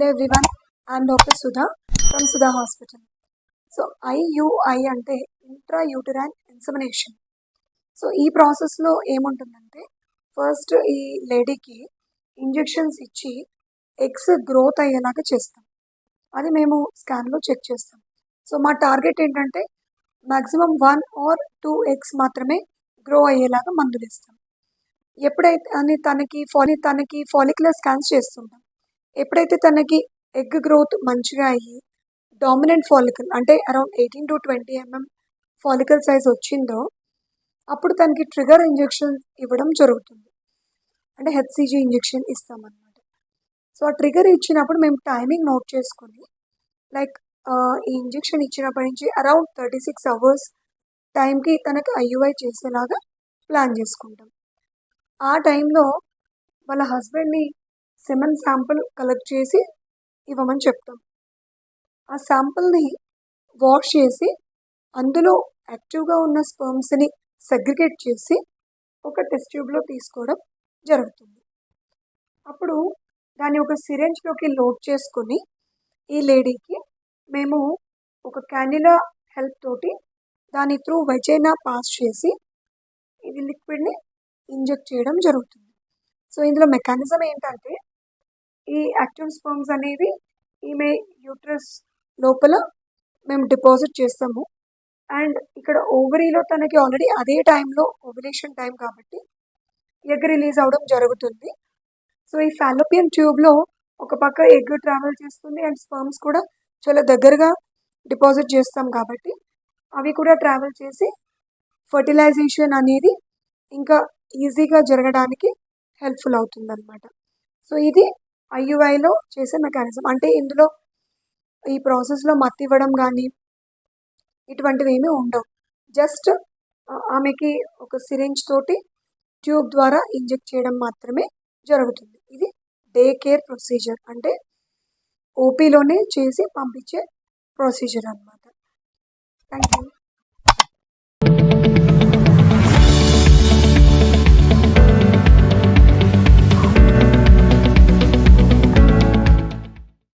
Hello everyone, I am Dr. Sudha from Sudha Hospital. So IUI అంటే ఇంట్రాయూటరైన్ insemination. So ఈ ప్రాసెస్లో ఏముంటుందంటే first ఈ లేడీకి ఇంజెక్షన్స్ ఇచ్చి ఎగ్స్ గ్రోత్ అయ్యేలాగా చేస్తాం. అది మేము స్కాన్లో చెక్ చేస్తాం. సో మా టార్గెట్ ఏంటంటే మ్యాక్సిమం 1 or 2 ఎగ్స్ మాత్రమే గ్రో అయ్యేలాగా మందులు ఇస్తాం. ఎప్పుడైతే అని తనకి ఫాలిక్యులర్ స్కాన్స్ చేస్తుంటాం. ఎప్పుడైతే తనకి ఎగ్ గ్రోత్ మంచిగా అయ్యి డామినెంట్ ఫాలికల్ అంటే around 18 to 20 mm follicle size వచ్చిందో అప్పుడు తనకి ట్రిగర్ ఇంజెక్షన్ ఇవ్వడం జరుగుతుంది. అంటే హెచ్సిజీ ఇంజెక్షన్ ఇస్తామన్నమాట. సో ఆ ట్రిగర్ ఇచ్చినప్పుడు మేము టైమింగ్ నోట్ చేసుకొని లైక్ ఈ ఇంజెక్షన్ ఇచ్చినప్పటి నుంచి అరౌండ్ 36 hours టైంకి తనకి ఐయుఐ చేసేలాగా ప్లాన్ చేసుకుంటాం. ఆ టైంలో వాళ్ళ హస్బెండ్ని సెమెన్ శాంపుల్ కలెక్ట్ చేసి ఇవ్వమని చెప్తాం. ఆ శాంపుల్ని వాష్ చేసి అందులో యాక్టివ్గా ఉన్న స్పర్మ్స్ని సెగ్రిగేట్ చేసి ఒక టెస్ట్ ట్యూబ్లో తీసుకోవడం జరుగుతుంది. అప్పుడు దాన్ని ఒక సిరెంజ్లోకి లోడ్ చేసుకొని ఈ లేడీకి మేము ఒక క్యాన్యులా హెల్ప్ తోటి దాని త్రూ వెజైనా పాస్ చేసి ఇది లిక్విడ్ని ఇంజెక్ట్ చేయడం జరుగుతుంది. సో ఇందులో మెకానిజం ఏంటంటే ఈ యాక్టివ్ స్పర్మ్స్ అనేవి ఈమె యూట్రస్ లోపల మేము డిపాజిట్ చేస్తాము. అండ్ ఇక్కడ ఓవరీలో తనకి ఆల్రెడీ అదే టైంలో ఓవ్యులేషన్ టైం కాబట్టి ఎగ్ రిలీజ్ అవ్వడం జరుగుతుంది. సో ఈ ఫాలోపియన్ ట్యూబ్లో ఒక పక్క ఎగ్ ట్రావెల్ చేస్తుంది అండ్ స్పర్మ్స్ కూడా చాలా దగ్గరగా డిపాజిట్ చేస్తాం కాబట్టి అవి కూడా ట్రావెల్ చేసి ఫర్టిలైజేషన్ అనేది ఇంకా ఈజీగా జరగడానికి హెల్ప్ఫుల్ అవుతుంది అనమాట. సో ఇది ఐయుఐలో చేసే మెకానిజం. అంటే ఇందులో ఈ ప్రాసెస్లో మత్తి ఇవ్వడం కానీ ఇటువంటివి ఏమీ ఉండవు. జస్ట్ ఆమెకి ఒక సిరింజ్ తోటి ట్యూబ్ ద్వారా ఇంజెక్ట్ చేయడం మాత్రమే జరుగుతుంది. ఇది డే కేర్ ప్రొసీజర్, అంటే ఓపీలోనే చేసి పంపించే ప్రొసీజర్ అన్నమాట. Thank you.